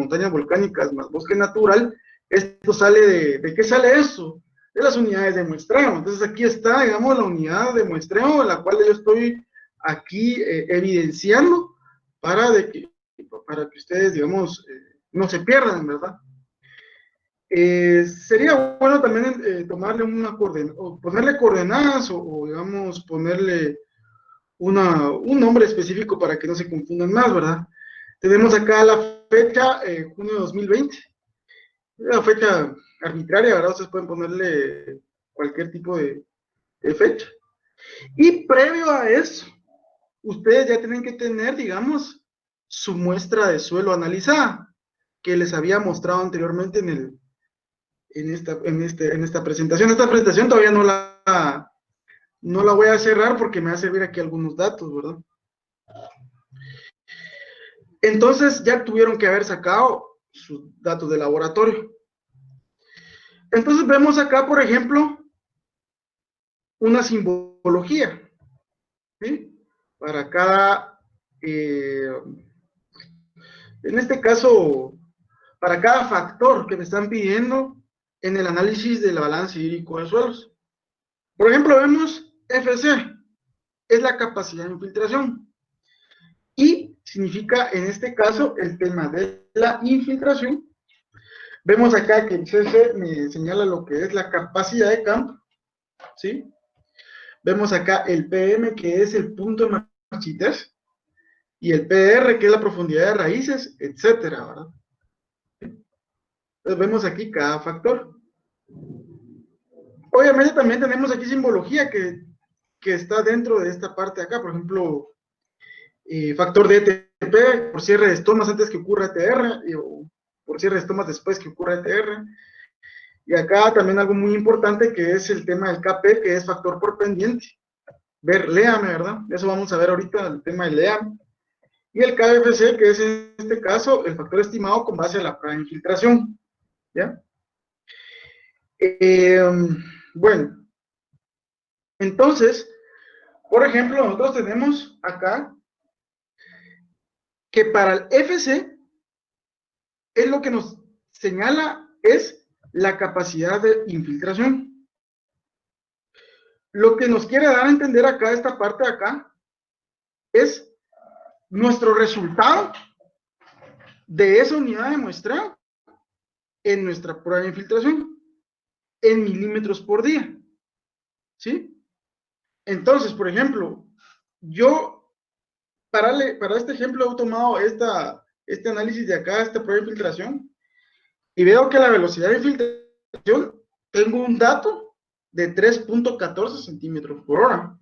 montañas volcánicas más bosque natural, esto sale ¿de qué sale eso? De las unidades de muestreo. Entonces aquí está, digamos, la unidad de muestreo, la cual yo estoy aquí evidenciando para que ustedes, digamos, no se pierdan, ¿verdad? Sería bueno también tomarle o ponerle coordenadas o, digamos, ponerle un nombre específico para que no se confundan más, ¿verdad? Tenemos acá la fecha, junio de 2020, una fecha arbitraria, ¿verdad? Ustedes pueden ponerle cualquier tipo de fecha. Y previo a eso, ustedes ya tienen que tener, digamos, su muestra de suelo analizada, que les había mostrado anteriormente en esta presentación. Esta presentación todavía no la voy a cerrar porque me va a servir aquí algunos datos, ¿verdad? Entonces ya tuvieron que haber sacado sus datos de laboratorio. Entonces vemos acá, por ejemplo, una simbología, ¿sí? Para cada, en este caso, para cada factor que me están pidiendo en el análisis del balance hídrico de suelos. Por ejemplo, vemos FC, es la capacidad de infiltración. Y significa, en este caso, el tema de la infiltración. Vemos acá que el CC me señala lo que es la capacidad de campo, ¿sí? Vemos acá el PM, que es el punto de marchitez, y el PR, que es la profundidad de raíces, etcétera, ¿verdad? Entonces vemos aquí cada factor. Obviamente también tenemos aquí simbología que está dentro de esta parte de acá, por ejemplo, factor de ETP por cierre de estomas antes que ocurra ETR, o por cierre de estomas después que ocurra ETR. Y acá también algo muy importante que es el tema del KP, que es factor por pendiente. Ver LEAM, ¿verdad? Eso vamos a ver ahorita, el tema del LEAM. Y el KFC, que es en este caso el factor estimado con base a la prueba de infiltración. ¿Ya? Bueno, entonces, por ejemplo, nosotros tenemos acá que para el FC es lo que nos señala es la capacidad de infiltración. Lo que nos quiere dar a entender acá, esta parte de acá, es nuestro resultado de esa unidad de muestreo en nuestra prueba de infiltración, en milímetros por día. ¿Sí? Entonces, por ejemplo, yo, para este ejemplo, he tomado este análisis de acá, esta prueba de infiltración, y veo que la velocidad de infiltración, tengo un dato de 3.14 centímetros por hora.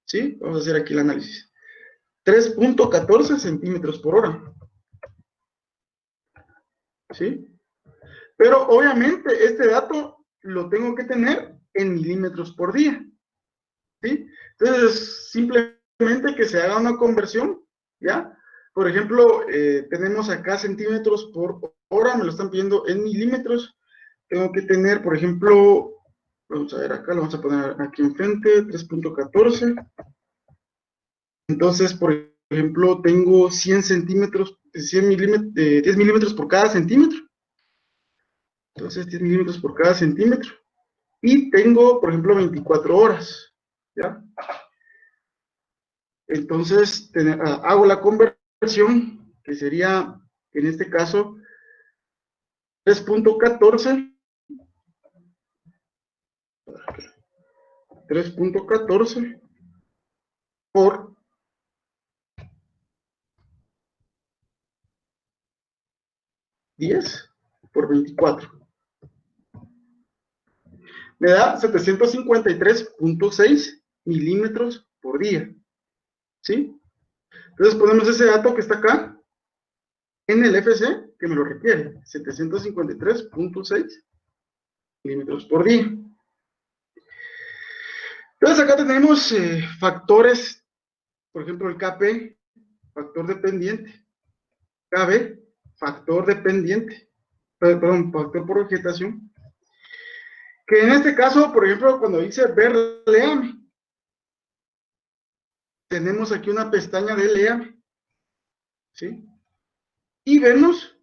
¿Sí? Vamos a hacer aquí el análisis. 3.14 centímetros por hora. ¿Sí? Pero obviamente este dato lo tengo que tener en milímetros por día. ¿Sí? Entonces, simplemente que se haga una conversión, ¿ya? Por ejemplo, tenemos acá centímetros por hora, me lo están pidiendo en milímetros. Tengo que tener, por ejemplo, vamos a ver acá, lo vamos a poner aquí enfrente, 3.14. Entonces, por ejemplo, tengo 100 centímetros, 10 milímetros por cada centímetro. Entonces, 10 milímetros por cada centímetro. Y tengo, por ejemplo, 24 horas, ¿ya? Entonces, hago la conversión, que sería, en este caso, 3.14 por 10 por 24. Me da 753.6 milímetros por día. ¿Sí? Entonces ponemos ese dato que está acá en el FC, que me lo requiere, 753.6 milímetros por día. Entonces acá tenemos factores, por ejemplo el KP, factor dependiente, KB, factor dependiente, perdón, factor por vegetación, que en este caso, por ejemplo, cuando dice ver LEAM, tenemos aquí una pestaña de LEAM, ¿sí? Y vemos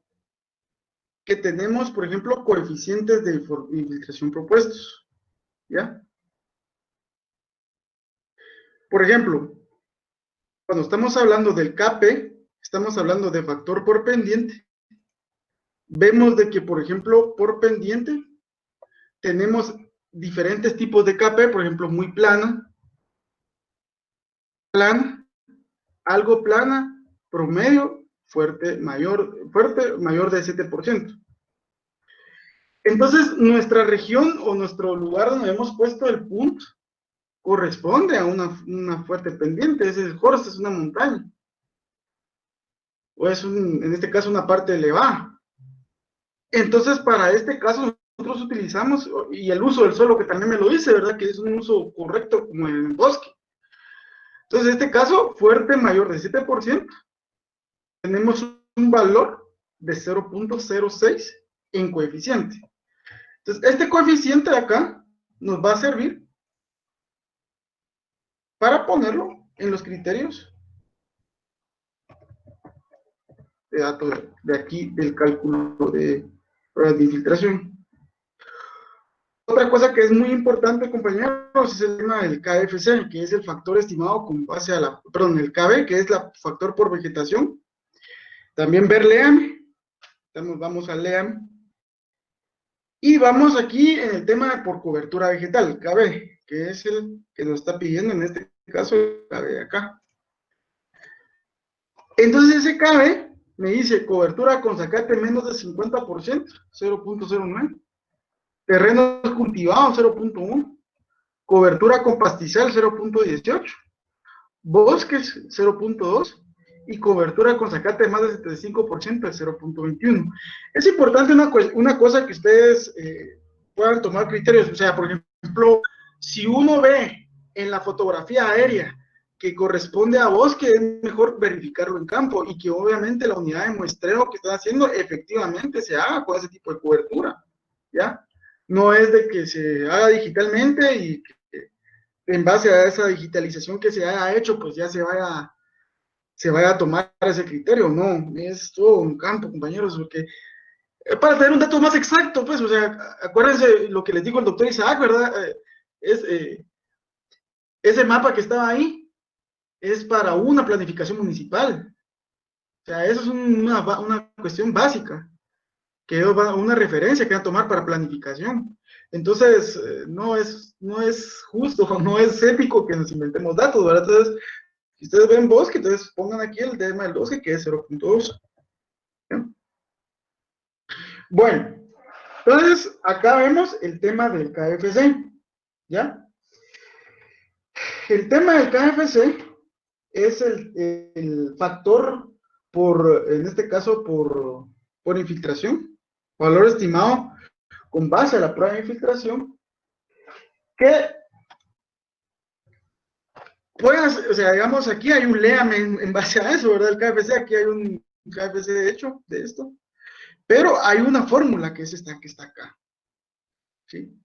que tenemos, por ejemplo, coeficientes de infiltración propuestos, ¿ya? Por ejemplo, cuando estamos hablando del KP, estamos hablando de factor por pendiente. Vemos de que, por ejemplo, por pendiente, tenemos diferentes tipos de KP, por ejemplo, muy plana, algo plana, promedio, fuerte, mayor de 7%. Entonces, nuestra región o nuestro lugar donde hemos puesto el punto corresponde a una fuerte pendiente. Es el Horst, es una montaña. O es, en este caso, una parte elevada. Entonces, para este caso, nosotros utilizamos, y el uso del suelo, que también me lo dice, ¿verdad? Que es un uso correcto como en el bosque. Entonces, en este caso, fuerte mayor de 7%, tenemos un valor de 0.06 en coeficiente. Entonces, este coeficiente de acá nos va a servir para ponerlo en los criterios de datos de aquí del cálculo de pruebas de infiltración. Otra cosa que es muy importante, compañeros, es el tema del KFC, que es el factor estimado con base a la, perdón, el KB, que es el factor por vegetación. También ver LEAM, vamos a LEAM. Y vamos aquí en el tema por cobertura vegetal, KB, que es el que nos está pidiendo en este caso el KB de acá. Entonces ese KB me dice cobertura con zacate menos de 50%, 0.09. Terrenos cultivados, 0.1. Cobertura con pastizal, 0.18. Bosques, 0.2. Y cobertura con zacate de más del 75%, 0.21. Es importante una cosa que ustedes puedan tomar criterios. O sea, por ejemplo, si uno ve en la fotografía aérea que corresponde a bosque, es mejor verificarlo en campo y que obviamente la unidad de muestreo que están haciendo efectivamente se haga con ese tipo de cobertura, ¿ya? No es de que se haga digitalmente y que en base a esa digitalización que se haya hecho, pues ya se vaya a tomar ese criterio. No, es todo un campo, compañeros, porque para tener un dato más exacto, pues, o sea, acuérdense lo que les dijo el doctor Isaac, ¿verdad? Ese mapa que estaba ahí es para una planificación municipal. O sea, eso es una cuestión básica, que es una referencia que van a tomar para planificación. Entonces, no es justo, no es ético que nos inventemos datos, ¿verdad? Entonces, si ustedes ven bosque, entonces pongan aquí el tema del bosque, que es 0.2. Bueno, entonces acá vemos el tema del KFC, ¿ya? El tema del KFC es el factor en este caso, por infiltración, valor estimado con base a la prueba de infiltración, que pues, o sea, digamos, aquí hay un LEAM en base a eso, ¿verdad? El KFC, aquí hay un KFC de hecho de esto, pero hay una fórmula que es esta que está acá, ¿sí?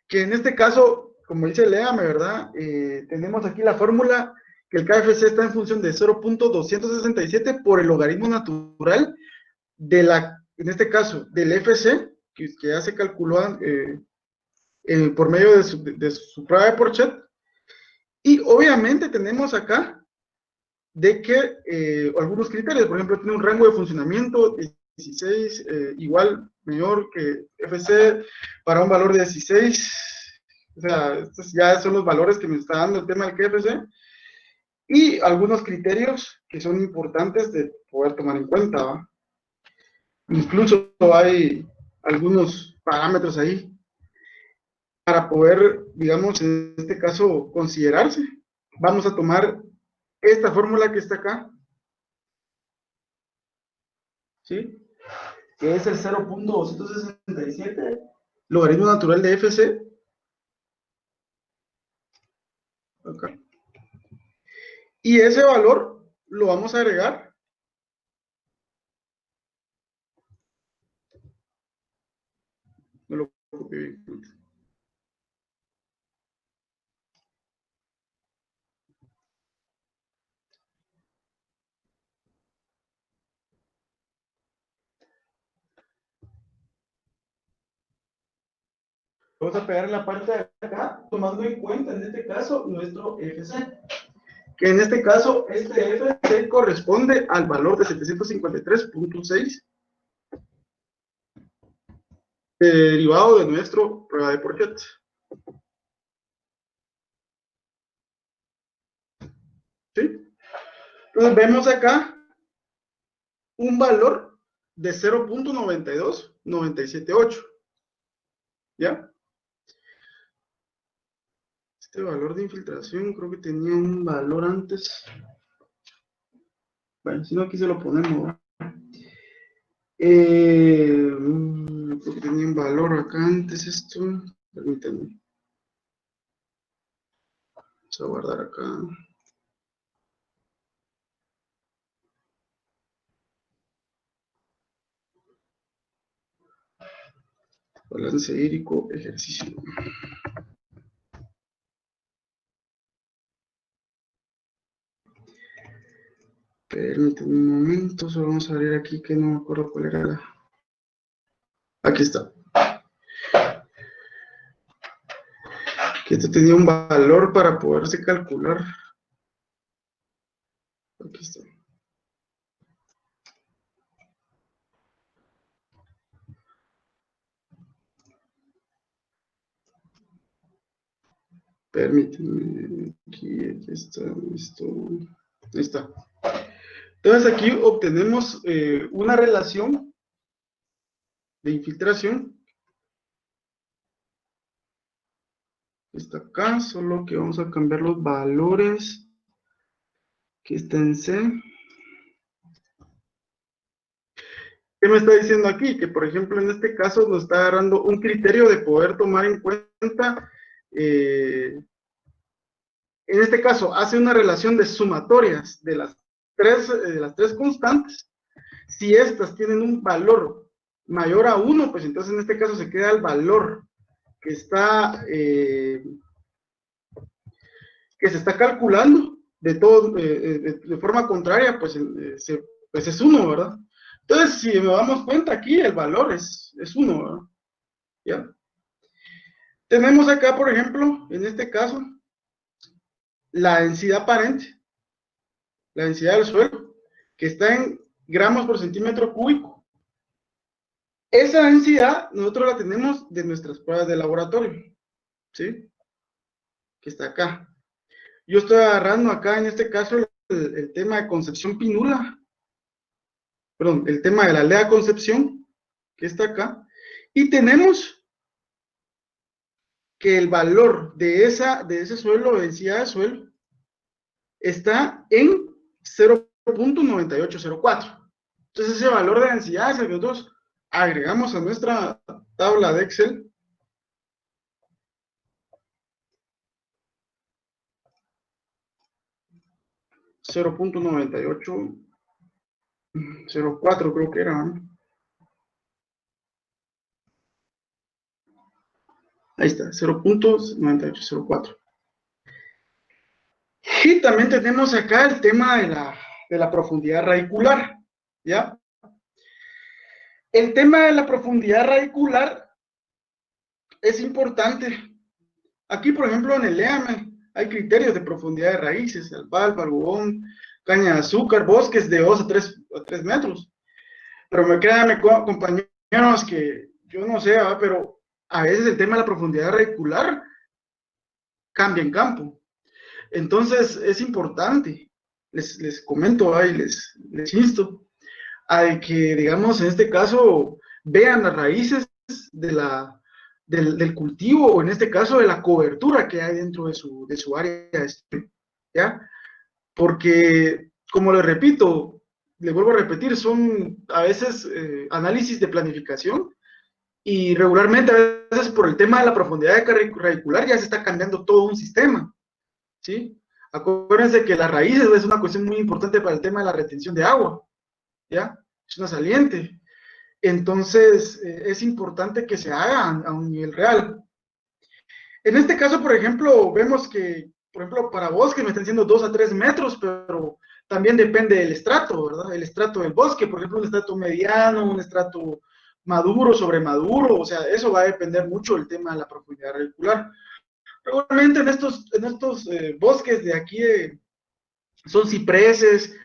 Que en este caso, como dice LEAM, ¿verdad? Tenemos aquí la fórmula que el KFC está en función de 0.267 por el logaritmo natural en este caso, del FC, que ya se calculó por medio de su prueba de Porchet. Y obviamente tenemos acá de que algunos criterios, por ejemplo, tiene un rango de funcionamiento de 16, igual, mayor que FC, para un valor de 16. O sea, estos ya son los valores que me está dando el tema del KFC. Y algunos criterios que son importantes de poder tomar en cuenta, ¿va? Incluso hay algunos parámetros ahí para poder, digamos, en este caso, considerarse. Vamos a tomar esta fórmula que está acá, ¿sí? Que es el 0.267, logaritmo natural de FC. Acá. Y ese valor lo vamos a agregar. No lo copié bien. vamos a pegar en la parte de acá, tomando en cuenta, en este caso, nuestro FC. Que en este caso, este FC corresponde al valor de 753.6 derivado de nuestro prueba de Porget. ¿Sí? Entonces vemos acá un valor de 0.92978. ¿Ya? Este valor de infiltración creo que tenía un valor antes. Bueno, si no, aquí se lo ponemos. Creo que tenía un valor acá antes esto. Permítanme. Vamos a guardar acá. Balance hídrico, ejercicio. Permítanme un momento, solo vamos a abrir aquí que no me acuerdo cuál era la... Aquí está. Que esto tenía un valor para poderse calcular. Aquí está. Permítanme, aquí está, esto, ahí está. Entonces aquí obtenemos una relación de infiltración. Está acá, solo que vamos a cambiar los valores que está en C. ¿Qué me está diciendo aquí? Que por ejemplo en este caso nos está agarrando un criterio de poder tomar en cuenta, en este caso hace una relación de sumatorias de las tres constantes. Si estas tienen un valor mayor a 1, pues entonces en este caso se queda el valor que está, que se está calculando de todo, de forma contraria, pues, pues es 1, ¿verdad? Entonces, si nos damos cuenta aquí, el valor es 1, ¿verdad? ¿Ya? Tenemos acá, por ejemplo, en este caso, la densidad aparente, la densidad del suelo, que está en gramos por centímetro cúbico. Esa densidad nosotros la tenemos de nuestras pruebas de laboratorio, ¿sí? Que está acá. Yo estoy agarrando acá, en este caso, el tema de Concepción Pinula, perdón, el tema de la Aldea Concepción, que está acá, y tenemos que el valor de ese suelo, densidad de suelo, está en 0.9804. Entonces ese valor de densidad es el que nosotros agregamos a nuestra tabla de Excel. .9804 creo que era, ¿no? Ahí está, 0.9804. Y también tenemos acá el tema de la profundidad radicular, ¿ya? El tema de la profundidad radicular es importante. Aquí, por ejemplo, en el EAME hay criterios de profundidad de raíces, alfalfa, algodón, caña de azúcar, bosques de 2 a 3 metros. Pero me quedan compañeros que yo no sé, ¿verdad? Pero a veces el tema de la profundidad radicular cambia en campo. Entonces es importante, les comento ahí, les insto a que, digamos, en este caso, vean las raíces del cultivo, o en este caso de la cobertura que hay dentro de su área de estudio, ¿ya? Porque, como les repito, les vuelvo a repetir, son a veces análisis de planificación, y regularmente a veces por el tema de la profundidad radicular ya se está cambiando todo un sistema, ¿sí? Acuérdense que las raíces es una cuestión muy importante para el tema de la retención de agua, ¿ya? Es una saliente. Entonces, es importante que se haga a un nivel real. En este caso, por ejemplo, vemos que, por ejemplo, para bosque me están diciendo 2 a 3 metros, pero también depende del estrato, ¿verdad? El estrato del bosque, por ejemplo, un estrato mediano, un estrato maduro sobre maduro, o sea, eso va a depender mucho del tema de la profundidad radicular. Regularmente en estos bosques de aquí son cipreses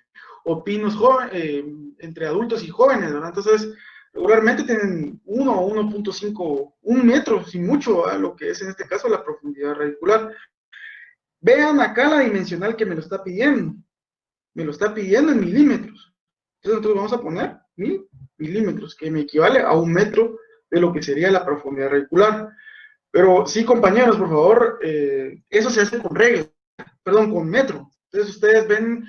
o pinos entre adultos y jóvenes, ¿verdad? Entonces, regularmente tienen 1 o 1.5, 1 metro, sin mucho, ¿verdad? Lo que es en este caso la profundidad radicular. Vean acá la dimensional que me lo está pidiendo. Me lo está pidiendo en milímetros. Entonces nosotros vamos a poner 1000 milímetros, que me equivale a 1 metro de lo que sería la profundidad radicular. Pero sí, compañeros, por favor, eso se hace con regla, perdón, con metro. Entonces ustedes ven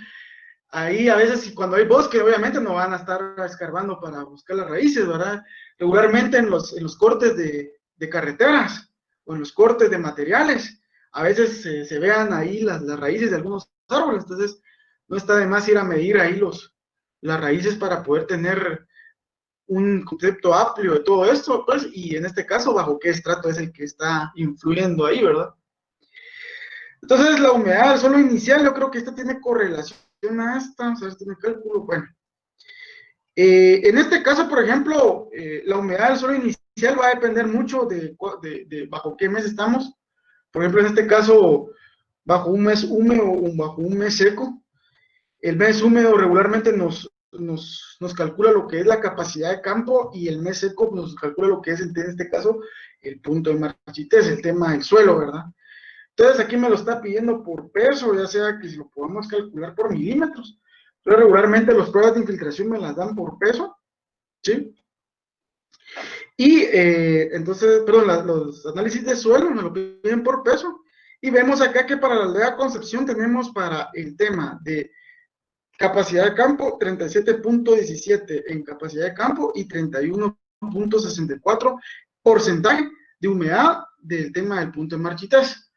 ahí a veces cuando hay bosque, obviamente no van a estar escarbando para buscar las raíces, ¿verdad? Regularmente en los cortes de carreteras o en los cortes de materiales, a veces se vean ahí las raíces de algunos árboles, entonces no está de más ir a medir ahí las raíces para poder tener un concepto amplio de todo esto, pues, y en este caso, bajo qué estrato es el que está influyendo ahí, ¿verdad? Entonces, la humedad del suelo inicial, yo creo que esta tiene correlación a esta, vamos a ver si tiene cálculo, bueno. En este caso, por ejemplo, la humedad del suelo inicial va a depender mucho de bajo qué mes estamos. Por ejemplo, en este caso, bajo un mes húmedo o bajo un mes seco. El mes húmedo regularmente nos calcula lo que es la capacidad de campo y el mes seco nos calcula lo que es, en este caso, el punto de marchitez, el tema del suelo, ¿verdad? Entonces aquí me lo está pidiendo por peso, ya sea que si lo podamos calcular por milímetros. Entonces regularmente las pruebas de infiltración me las dan por peso, ¿sí? Y entonces, perdón, los análisis de suelo me lo piden por peso. Y vemos acá que para la aldea Concepción tenemos para el tema de capacidad de campo 37.17 en capacidad de campo y 31.64 porcentaje de humedad del tema del punto de marchitez.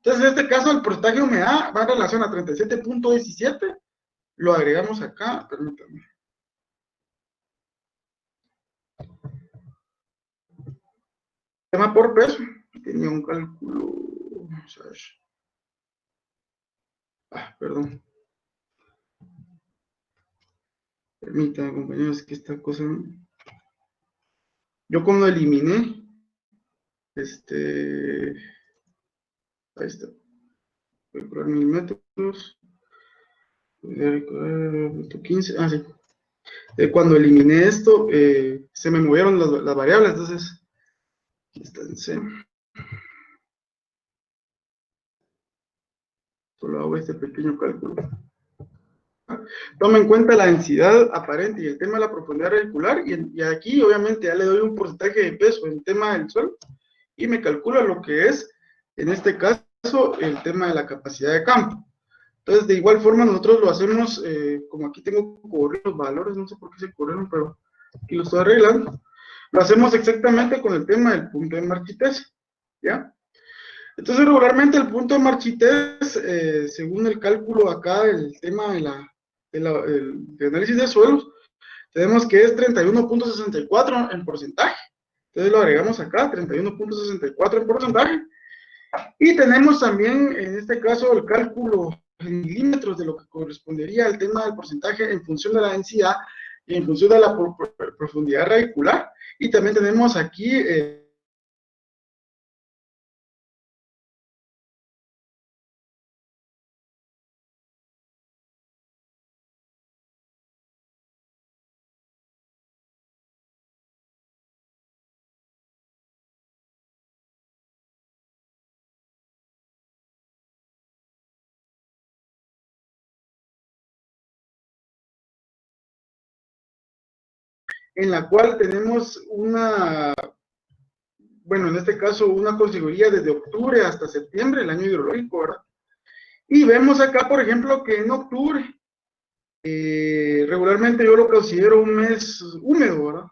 Entonces, en este caso, el porcentaje de humedad va en relación a 37.17. Lo agregamos acá, permítanme. Tema por peso. Tenía un cálculo. Vamos a ver. Perdón. Permítanme, compañeros, que esta cosa. Yo cuando eliminé. Ahí está. Calcular 1000 metros. 15. Sí. Cuando eliminé esto, se me movieron las variables, entonces. Aquí está en C. Solo hago este pequeño cálculo. Toma en cuenta la densidad aparente y el tema de la profundidad radicular, y aquí obviamente ya le doy un porcentaje de peso en el tema del suelo, y me calcula lo que es, en este caso, el tema de la capacidad de campo. Entonces, de igual forma, nosotros lo hacemos, como aquí tengo que correr los valores, no sé por qué se corrieron, pero aquí lo estoy arreglando. Lo hacemos exactamente con el tema del punto de marchitez, ¿ya? Entonces, regularmente el punto de marchitez, según el cálculo acá del tema de análisis de suelos, tenemos que es 31.64 en porcentaje. Entonces lo agregamos acá, 31.64 en porcentaje. Y tenemos también, en este caso, el cálculo en milímetros de lo que correspondería al tema del porcentaje en función de la densidad y en función de la profundidad radicular. Y también tenemos aquí en la cual tenemos bueno, en este caso, una consejería desde octubre hasta septiembre, el año hidrológico, ¿verdad? Y vemos acá, por ejemplo, que en octubre, regularmente yo lo considero un mes húmedo, ¿verdad?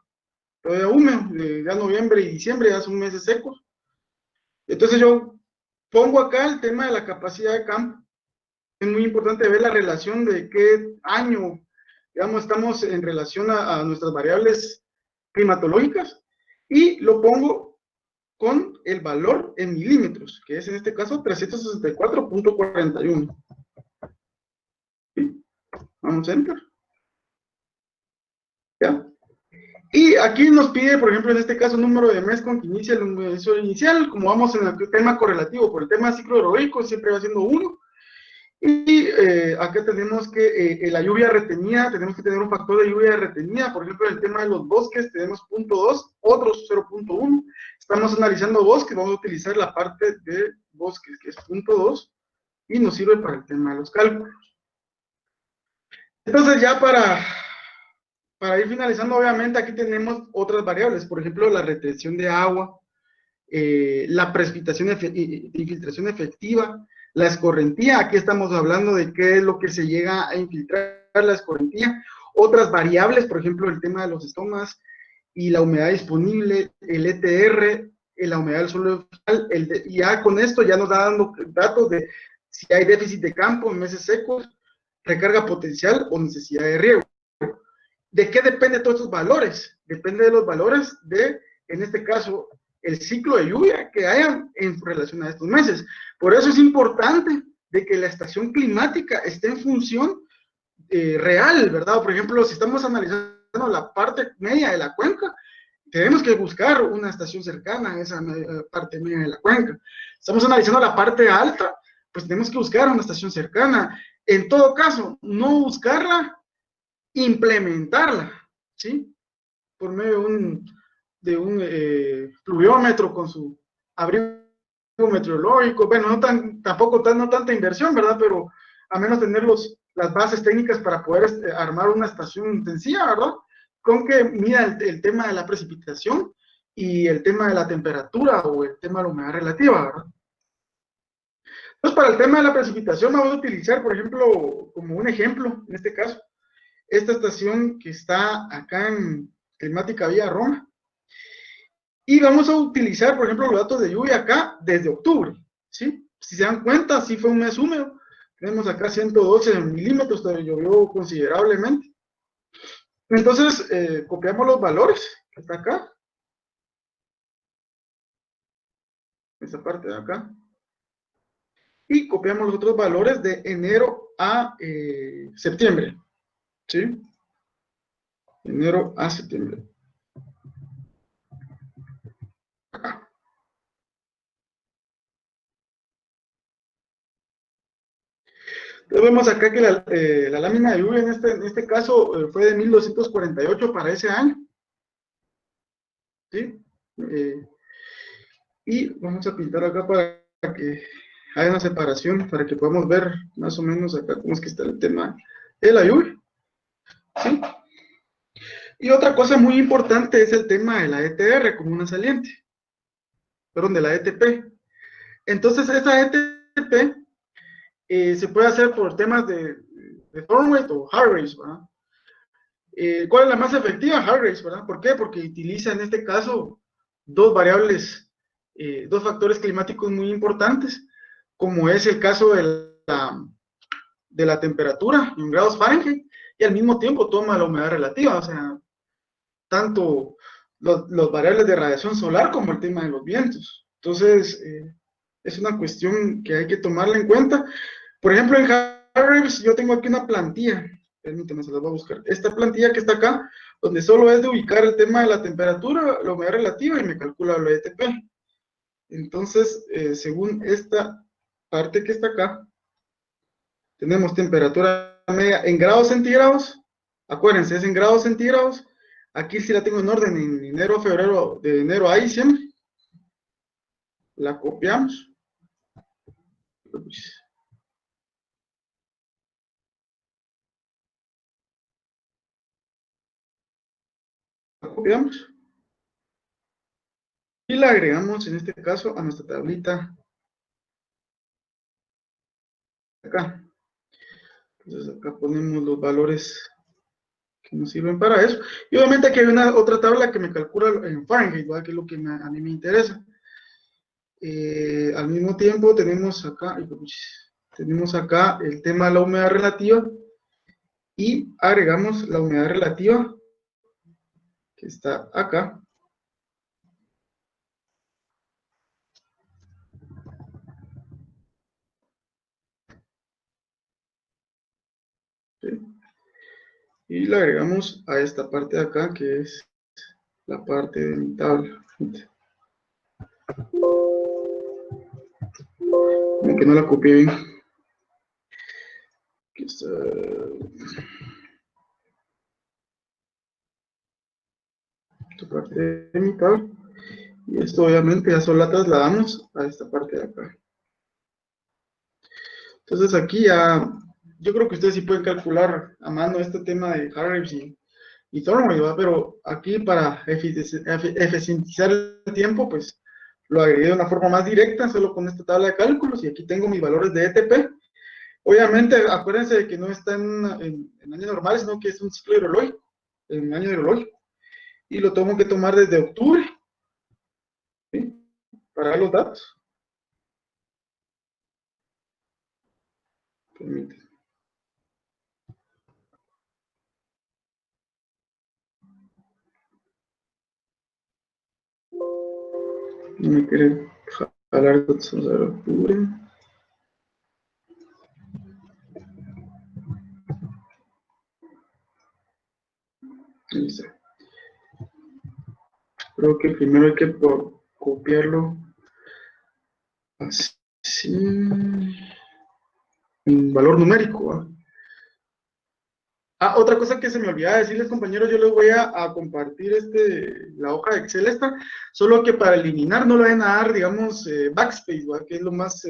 Todavía húmedo, ya noviembre y diciembre ya son meses secos. Entonces yo pongo acá el tema de la capacidad de campo. Es muy importante ver la relación de qué año, digamos, estamos en relación a nuestras variables climatológicas, y lo pongo con el valor en milímetros, que es en este caso 364.41. Vamos a enter. ¿Ya? Y aquí nos pide, por ejemplo, en este caso, número de mes con que inicia el mes inicial, como vamos en el tema correlativo, por el tema ciclo hidrológico, siempre va siendo 1. Y acá tenemos que la lluvia retenida, tenemos que tener un factor de lluvia retenida, por ejemplo, en el tema de los bosques tenemos 0.2, otros 0.1. Estamos analizando bosques, vamos a utilizar la parte de bosques, que es 0.2, y nos sirve para el tema de los cálculos. Entonces, ya para ir finalizando, obviamente aquí tenemos otras variables, por ejemplo, la retención de agua, la precipitación infiltración efectiva, la escorrentía. Aquí estamos hablando de qué es lo que se llega a infiltrar la escorrentía. Otras variables, por ejemplo, el tema de los estomas y la humedad disponible, el ETR, la humedad del suelo, y ya con esto ya nos da dando datos de si hay déficit de campo en meses secos, recarga potencial o necesidad de riego. ¿De qué depende todos estos valores? Depende de los valores de, en este caso, el ciclo de lluvia que hayan en relación a estos meses. Por eso es importante de que la estación climática esté en función real, ¿verdad? Por ejemplo, si estamos analizando la parte media de la cuenca, tenemos que buscar una estación cercana a esa parte media de la cuenca. Estamos analizando la parte alta, pues tenemos que buscar una estación cercana. En todo caso, no buscarla, implementarla, ¿sí? Por medio de un pluviómetro con su abrigo meteorológico, bueno, tampoco no tanta inversión, ¿verdad? Pero a menos tener las bases técnicas para poder armar una estación intensiva, ¿verdad? Con que mida el tema de la precipitación y el tema de la temperatura o el tema de la humedad relativa, ¿verdad? Entonces, para el tema de la precipitación vamos a utilizar, por ejemplo, como un ejemplo, en este caso, esta estación que está acá en Climática Villa Roma. Y vamos a utilizar, por ejemplo, los datos de lluvia acá desde octubre, ¿sí? Si se dan cuenta, sí fue un mes húmedo. Tenemos acá 112 milímetros, llovió considerablemente. Entonces, copiamos los valores, que está acá, esa parte de acá, y copiamos los otros valores de enero a septiembre, ¿sí? Enero a septiembre. Acá. Entonces vemos acá que la lámina de lluvia en este caso fue de 1248 para ese año, ¿sí? Y vamos a pintar acá para que haya una separación, para que podamos ver más o menos acá cómo es que está el tema de la lluvia, ¿sí? Y otra cosa muy importante es el tema de la ETR como una saliente, perdón, de la ETP. Entonces esa ETP se puede hacer por temas de Thornweight o Hargreaves, ¿verdad? ¿Cuál es la más efectiva? Hargreaves, ¿verdad? ¿Por qué? Porque utiliza en este caso dos variables, dos factores climáticos muy importantes, como es el caso de la temperatura en grados Fahrenheit, y al mismo tiempo toma la humedad relativa, o sea, tanto los variables de radiación solar como el tema de los vientos. Entonces, es una cuestión que hay que tomarla en cuenta. Por ejemplo, en Hargreaves yo tengo aquí una plantilla, permítame, se las voy a buscar. Esta plantilla que está acá, donde solo es de ubicar el tema de la temperatura, la humedad relativa y me calcula la ETP. Entonces, según esta parte que está acá, tenemos temperatura media en grados centígrados. Acuérdense, es en grados centígrados. Aquí sí la tengo en orden en enero, febrero, de enero a diciembre. La copiamos. La copiamos. Y la agregamos, en este caso, a nuestra tablita. Acá. Entonces acá ponemos los valores que nos sirven para eso. Y obviamente aquí hay una otra tabla que me calcula en Fahrenheit, ¿verdad? Que es lo que a mí me interesa. Al mismo tiempo tenemos acá el tema de la humedad relativa y agregamos la humedad relativa que está acá. ¿Sí? Y la agregamos a esta parte de acá que es la parte de mi tabla. Como que no la copié bien. Aquí está. Esta parte de mi tabla. Y esto obviamente ya solo la trasladamos a esta parte de acá. Entonces aquí ya, yo creo que ustedes sí pueden calcular a mano este tema de Harris y Thornway, ¿va? Pero aquí para eficientizar el tiempo, pues lo agregué de una forma más directa, solo con esta tabla de cálculos, y aquí tengo mis valores de ETP. Obviamente, acuérdense de que no está en año normal, sino que es un ciclo hidrológico, en año hidrológico, y lo tengo que tomar desde octubre, ¿sí? Para los datos. Permítanme. No me quiere jalar datos de octubre. Ahí está. Creo que primero hay que copiarlo así, en valor numérico, ¿va? Ah, otra cosa que se me olvidaba decirles, compañeros, yo les voy a compartir la hoja de Excel esta, solo que para eliminar no le van a dar, digamos, backspace, ¿va? Que es lo más,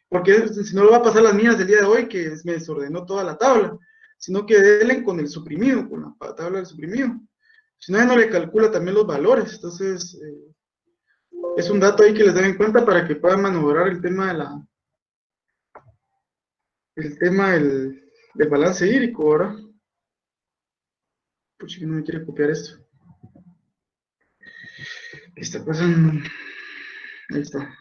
porque si no lo va a pasar las mías del día de hoy, que me desordenó toda la tabla, sino que denle con el suprimido, con la tabla del suprimido. Si no, ya no le calcula también los valores, entonces es un dato ahí que les den en cuenta para que puedan maniobrar el tema del balance hídrico, ¿verdad? Pues si no me quiere copiar esto. ¿Qué está pasando? Ahí está.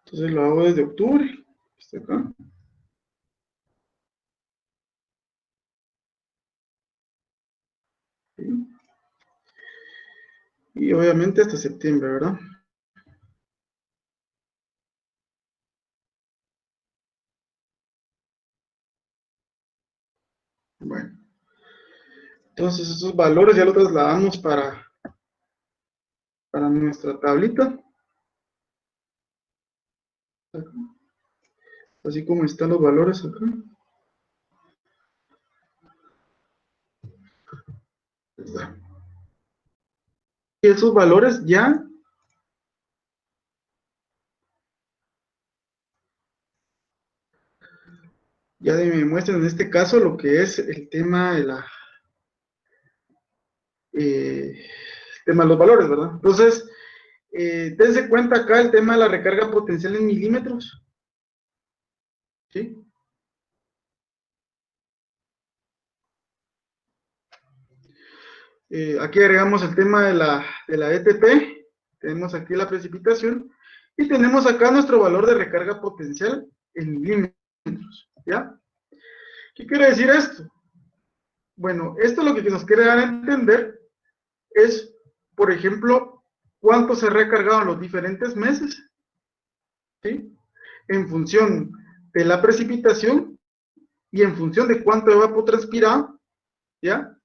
Entonces lo hago desde octubre. Está acá. ¿Sí? Y obviamente hasta septiembre, ¿verdad? Bueno. Entonces esos valores ya los trasladamos para nuestra tablita. Acá. Así como están los valores acá. Ahí está. Y esos valores ya me muestran en este caso lo que es el tema de el tema de los valores, ¿verdad? Entonces, dense cuenta acá el tema de la recarga potencial en milímetros, ¿sí? Aquí agregamos el tema de la ETP, tenemos aquí la precipitación, y tenemos acá nuestro valor de recarga potencial en milímetros, ¿ya? ¿Qué quiere decir esto? Bueno, esto lo que nos quiere dar a entender es, por ejemplo, cuánto se ha recargado en los diferentes meses, ¿sí? En función de la precipitación y en función de cuánto evapotranspirado, ¿ya?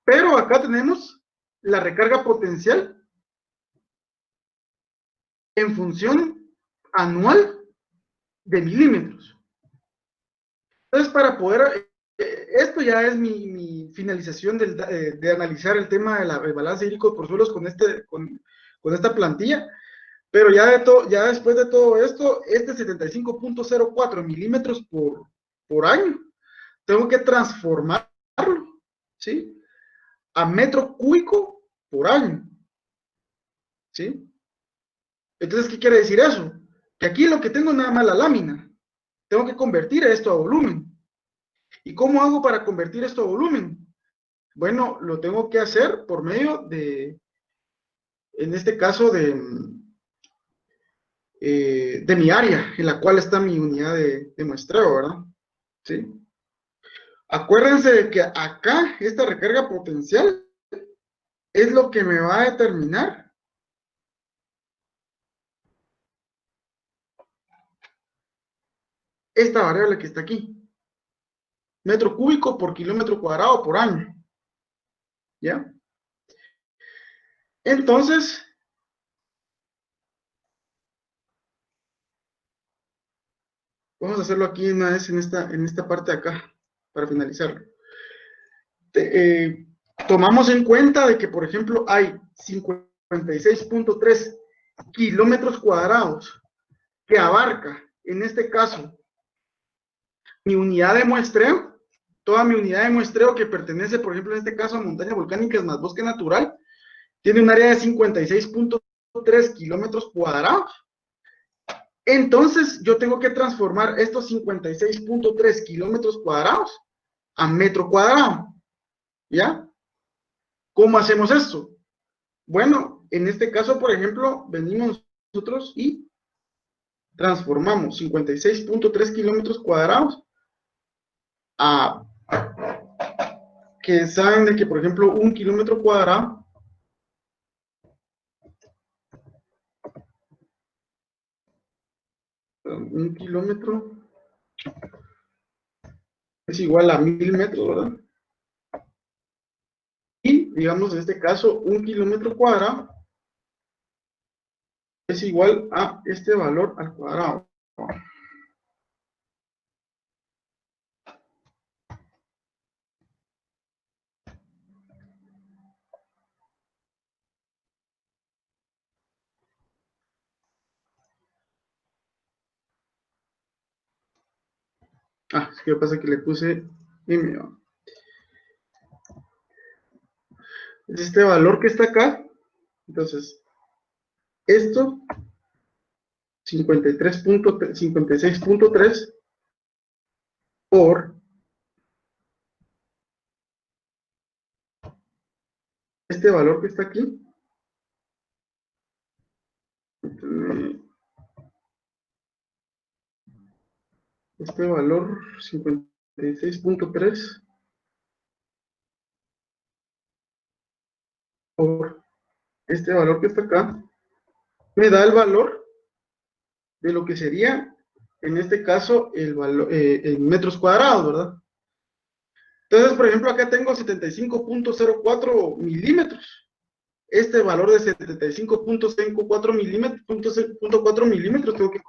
Pero acá tenemos la recarga potencial en función anual de milímetros. Entonces, para poder, esto ya es mi finalización de analizar el tema del balance hídrico por suelos con esta plantilla, pero ya después de todo esto, 75.04 milímetros por año, tengo que transformarlo, ¿sí? A metro cúbico por año, ¿sí? Entonces, ¿qué quiere decir eso? Que aquí lo que tengo es nada más la lámina. Tengo que convertir esto a volumen. ¿Y cómo hago para convertir esto a volumen? Bueno, lo tengo que hacer por medio en este caso, de mi área, en la cual está mi unidad de muestreo, ¿verdad? ¿Sí? Acuérdense de que acá, esta recarga potencial es lo que me va a determinar esta variable que está aquí. Metro cúbico por kilómetro cuadrado por año. ¿Ya? Entonces, vamos a hacerlo aquí una vez en esta parte de acá, para finalizarlo. Tomamos en cuenta de que, por ejemplo, hay 56.3 kilómetros cuadrados que abarca, en este caso, mi unidad de muestreo, toda mi unidad de muestreo que pertenece, por ejemplo, en este caso a montañas volcánicas más bosque natural, tiene un área de 56.3 kilómetros cuadrados. Entonces, yo tengo que transformar estos 56.3 kilómetros cuadrados a metro cuadrado. ¿Ya? ¿Cómo hacemos esto? Bueno, en este caso, por ejemplo, venimos nosotros y transformamos 56.3 kilómetros cuadrados a que saben de que, por ejemplo, un kilómetro cuadrado un kilómetro es igual a 1000 metros, ¿verdad? Y, digamos, en este caso, un kilómetro cuadrado es igual a este valor al cuadrado. Es que pasa que le puse M. Es este valor que está acá. Entonces, esto 56.3 por este valor que está aquí. Este valor 56.3 por este valor que está acá, me da el valor de lo que sería, en este caso, el valor en metros cuadrados, ¿verdad? Entonces, por ejemplo, acá tengo 75.04 milímetros. Este valor de 75.54 milímetros, .4 milímetros, tengo que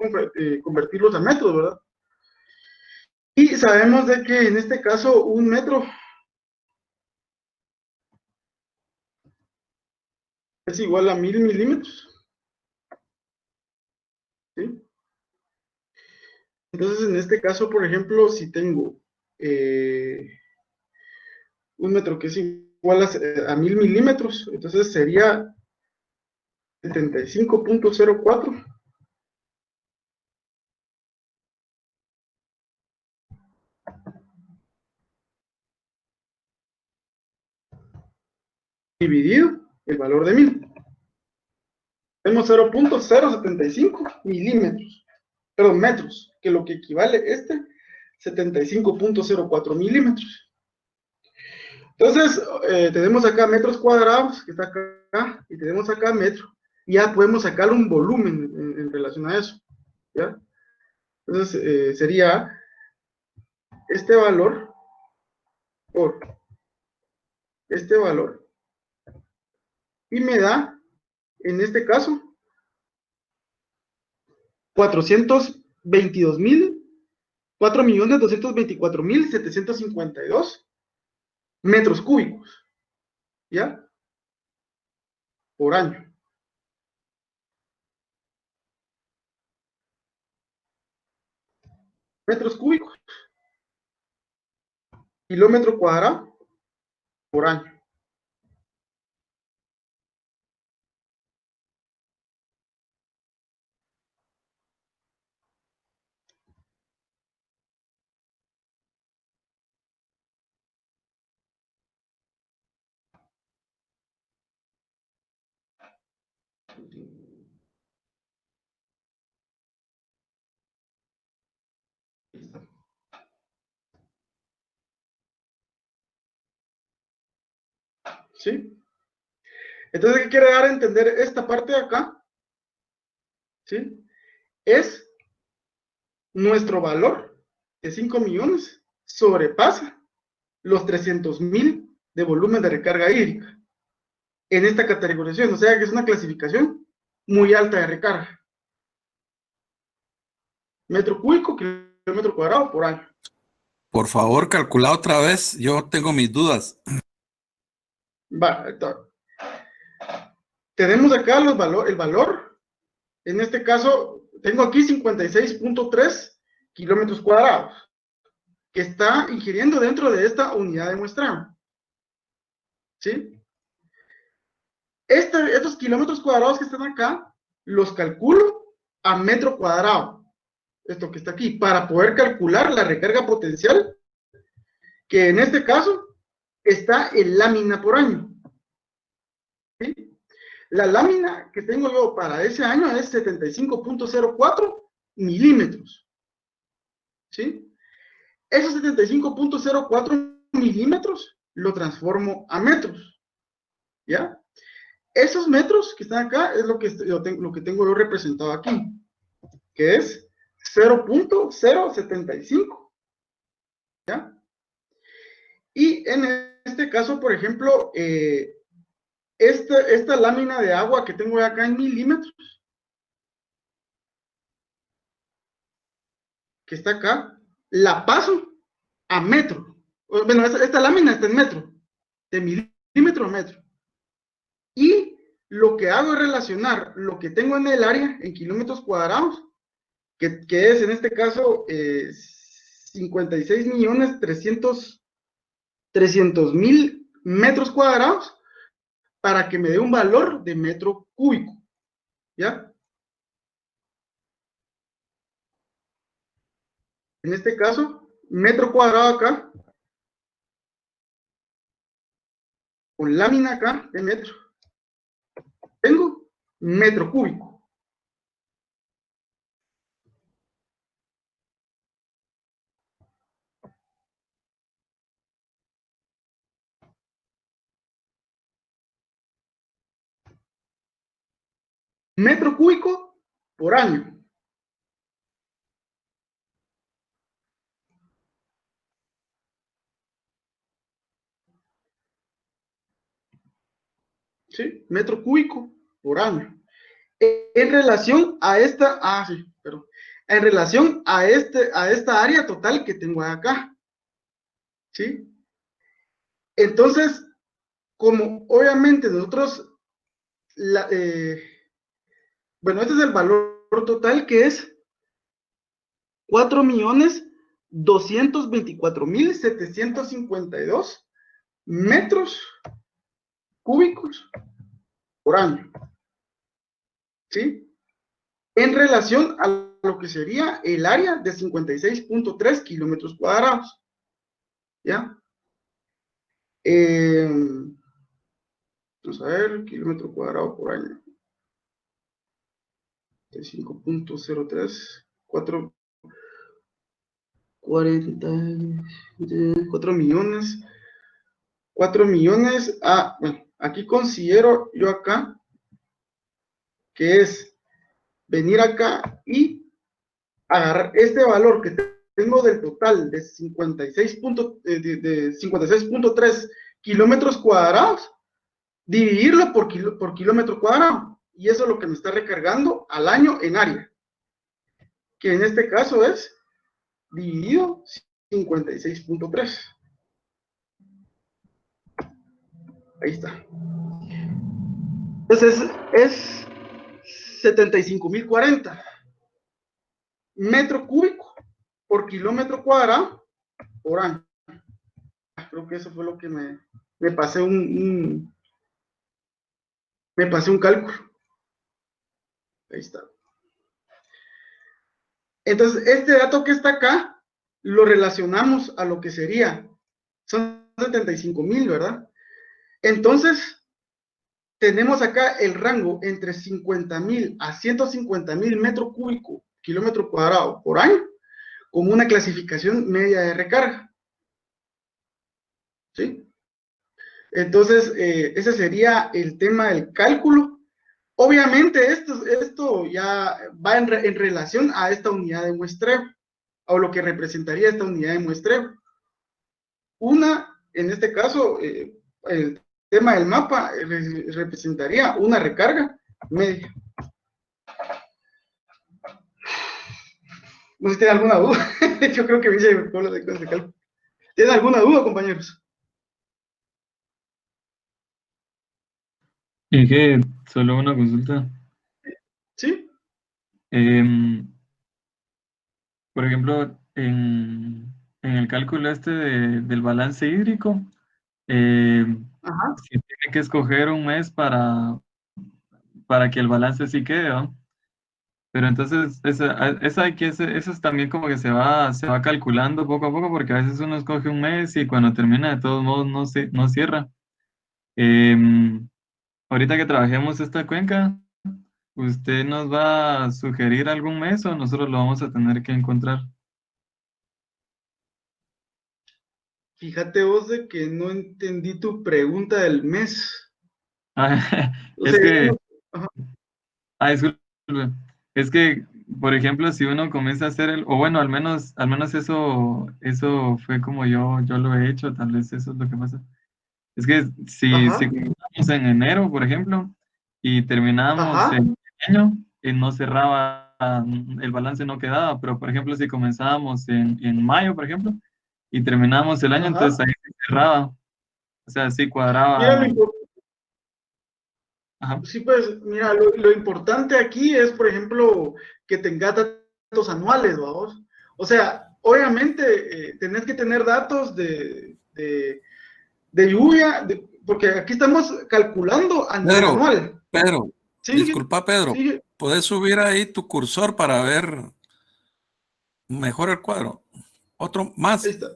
convertirlos a metros, ¿verdad? Y sabemos de que en este caso un metro es igual a 1000 milímetros. ¿Sí? Entonces, en este caso, por ejemplo, si tengo un metro que es igual a 1000 milímetros, entonces sería 75.04 dividido el valor de 1000. Tenemos 0.075 milímetros, perdón, metros, que lo que equivale a 75.04 milímetros. Entonces, tenemos acá metros cuadrados, que está acá, y tenemos acá metro. Y ya podemos sacar un volumen en relación a eso. ¿Ya? Entonces, sería este valor por este valor. Y me da, en este caso, 4.224.752 metros cúbicos, ¿ya? Por año. Metros cúbicos, kilómetro cuadrado por año. ¿Sí? Entonces, ¿qué quiere dar a entender esta parte de acá? ¿Sí? Es nuestro valor 5 millones sobrepasa los 300,000 de volumen de recarga hídrica en esta categorización, o sea que es una clasificación muy alta de recarga. Metro cúbico, kilómetro cuadrado por año. Por favor, calcula otra vez. Yo tengo mis dudas. Va, tenemos acá el valor. En este caso, tengo aquí 56.3 kilómetros cuadrados que está ingiriendo dentro de esta unidad de muestreo. ¿Sí? Estos kilómetros cuadrados que están acá, los calculo a metro cuadrado. Esto que está aquí, para poder calcular la recarga potencial, que en este caso está en lámina por año. ¿Sí? La lámina que tengo yo para ese año es 75.04 milímetros. ¿Sí? Esos 75.04 milímetros lo transformo a metros. ¿Ya? Esos metros que están acá es lo que tengo yo representado aquí, que es 0.075. ¿Ya? Y en este caso, por ejemplo, esta lámina de agua que tengo acá en milímetros, que está acá, la paso a metro. Bueno, esta lámina está en metro, de milímetro a metro. Y lo que hago es relacionar lo que tengo en el área en kilómetros cuadrados, que es en este caso 56.300.000 metros cuadrados, para que me dé un valor de metro cúbico. ¿Ya? En este caso, metro cuadrado acá, con lámina acá de metro, tengo metro cúbico. Metro cúbico por año. ¿Sí? Metro cúbico por año. En relación a esta, en relación a esta área total que tengo acá. ¿Sí? Entonces, como obviamente nosotros, bueno, este es el valor total, que es 4.224.752 metros cúbicos por año. ¿Sí? En relación a lo que sería el área de 56.3 kilómetros cuadrados. ¿Ya? Vamos a ver, kilómetro cuadrado por año. 5.03, 4 millones. 4 millones. Bueno, aquí considero yo acá que es venir acá y agarrar este valor que tengo del total de 56.3 kilómetros cuadrados, dividirlo por kilómetro cuadrado, y eso es lo que me está recargando al año en área, que en este caso es dividido 56.3. Ahí está. Entonces es 75.040 metro cúbico por kilómetro cuadrado por año. Creo que eso fue lo que me pasé un cálculo. Ahí está. Entonces, este dato que está acá, lo relacionamos a lo que sería, son 75.000, ¿verdad? Entonces, tenemos acá el rango entre 50.000 a 150.000 metros cúbicos, kilómetro cuadrado por año, como una clasificación media de recarga. ¿Sí? Entonces, ese sería el tema del cálculo. Obviamente, esto ya va en relación a esta unidad de muestreo. o lo que representaría esta unidad de muestreo. Una, en este caso, el tema del mapa representaría una recarga media. No sé si tienen alguna duda. Yo creo que me hice con de cálculo. ¿Tienen alguna duda, compañeros? Y que solo una consulta. ¿Sí? Por ejemplo, en el cálculo este del balance hídrico, Ajá, si tiene que escoger un mes para que el balance sí quede, ¿no? Pero entonces, eso es también como que se va calculando poco a poco, porque a veces uno escoge un mes y cuando termina, de todos modos, no cierra. Em, Ahorita que trabajemos esta cuenca, ¿usted nos va a sugerir algún mes o nosotros lo vamos a tener que encontrar? fíjate vos de que no entendí tu pregunta del mes. Ah, O es sea, que, ajá, disculpe, es que, por ejemplo, si uno comienza a hacer o bueno, al menos eso fue como yo lo he hecho, tal vez eso es lo que pasa. Es que si ajá, comenzamos en enero, por ejemplo, y terminamos ajá, en año, y no cerraba, el balance no quedaba, pero por ejemplo, si comenzábamos en mayo, por ejemplo, y terminamos el año, entonces ajá. ahí se cerraba, o sea, sí Mira, cuadraba. Ajá. sí, pues, mira, lo importante aquí es, por ejemplo, que tengas datos anuales, vamos. O sea, obviamente, tenés que tener datos de lluvia, porque aquí estamos calculando a nivel anual. Pedro, Sí, disculpa, Pedro, sí, ¿puedes subir ahí tu cursor para ver mejor el cuadro? Otro ahí más. está.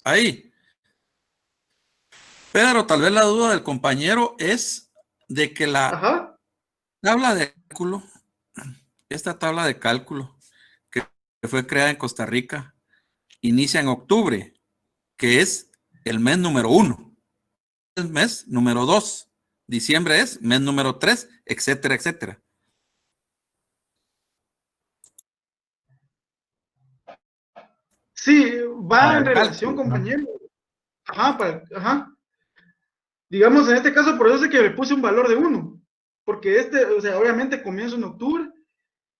Ahí. Pedro, tal vez la duda del compañero es de que la Ajá, tabla de cálculo, esta tabla de cálculo que fue creada en Costa Rica, inicia en octubre, que es el mes número 1, el mes número 2, diciembre es mes número 3, etcétera, etcétera. sí, va Para en el relación, cálculo, ¿no? compañero. Ajá, ajá. Digamos, en este caso, por eso es que le puse un valor de 1, porque o sea, obviamente comienza en octubre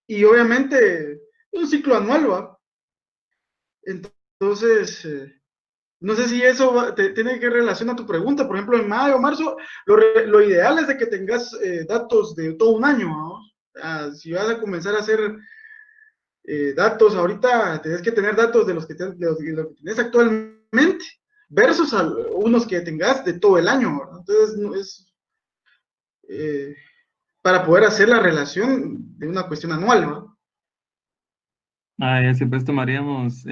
y obviamente un ciclo anual, ¿va? Entonces, no sé si eso tiene que relacionar a tu pregunta. Por ejemplo, en mayo o marzo, lo ideal es de que tengas datos de todo un año, ¿no? Si vas a comenzar a hacer datos ahorita, tienes que tener datos de los que, de los que tienes actualmente versus unos que tengas de todo el año, ¿verdad? Entonces, no es eh, para poder hacer la relación de una cuestión anual, ¿no? Ya sí, pues tomaríamos,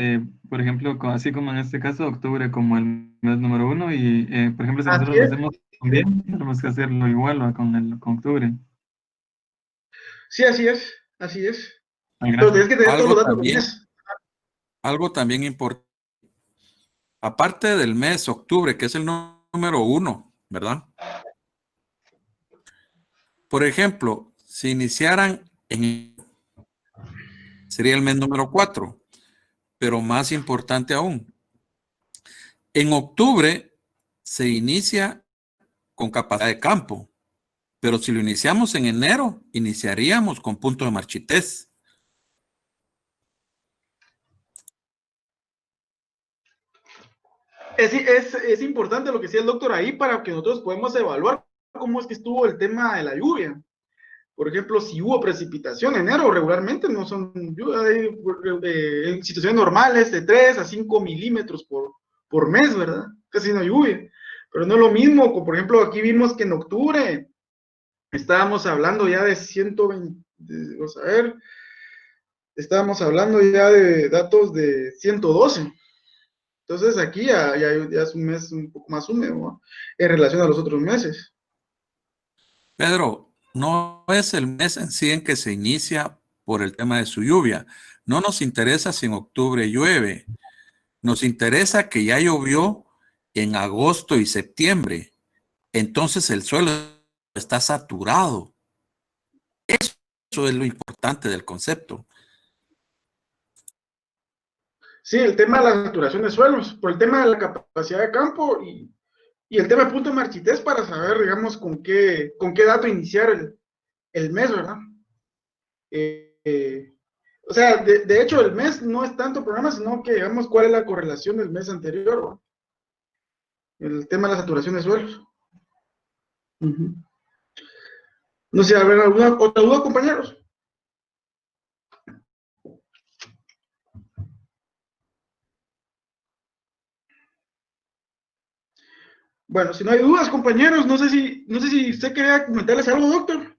por ejemplo, así como en este caso, octubre como el mes número 1 y, por ejemplo, si Así nosotros lo es. hacemos bien, tenemos que hacerlo igual, ¿va? Con octubre. Sí, así es, así es. Pero Gracias. tienes que tener todos Algo los datos del también, mes. algo también importante, aparte del mes octubre, que es el número 1, ¿verdad? Por ejemplo, si iniciaran sería el mes número 4, pero más importante aún, en octubre se inicia con capacidad de campo, pero si lo iniciamos en enero, iniciaríamos con punto de marchitez. Es importante lo que decía el doctor ahí para que nosotros podamos evaluar cómo es que estuvo el tema de la lluvia. Por ejemplo, si hubo precipitación en enero, regularmente no son en situaciones normales de 3 a 5 milímetros por mes, ¿verdad? Casi no lluvia. Pero no es lo mismo, como por ejemplo, aquí vimos que en octubre estábamos hablando ya de 120, vamos a ver, estábamos hablando ya de datos de 112. Entonces aquí ya es un mes un poco más húmedo, ¿no? En relación a los otros meses. Pedro, no es el mes en sí en que se inicia por el tema de su lluvia. No nos interesa si en octubre llueve. Nos interesa que ya llovió en agosto y septiembre. Entonces el suelo está saturado. Eso es lo importante del concepto. Sí, el tema de la saturación de suelos, por el tema de la capacidad de campo y el tema de punto de marchitez para saber, digamos, con qué dato iniciar el mes, ¿verdad? O sea, de hecho, el mes no es tanto programa, sino que, digamos, cuál es la correlación del mes anterior, ¿verdad? El tema de la saturación de suelos. No sé, ¿habrá alguna otra duda, compañeros? Bueno, si no hay dudas, compañeros, no sé si usted quería comentarles algo, doctor.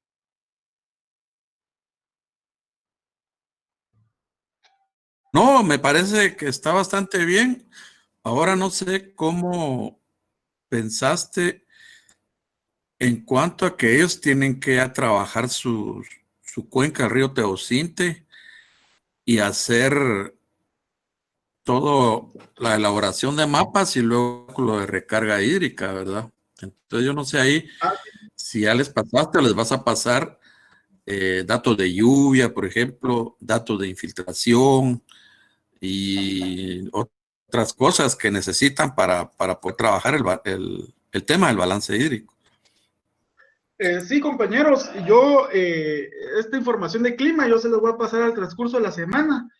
No, me parece que está bastante bien. Ahora no sé cómo pensaste en cuanto a que ellos tienen que trabajar su cuenca del río Teocinte y hacer todo la elaboración de mapas y luego lo de recarga hídrica, ¿verdad? Entonces yo no sé ahí Ah, si ya les pasaste o les vas a pasar datos de lluvia, por ejemplo, datos de infiltración y otras cosas que necesitan para poder trabajar el tema del balance hídrico. sí, compañeros, yo esta información de clima yo se los voy a pasar al transcurso de la semana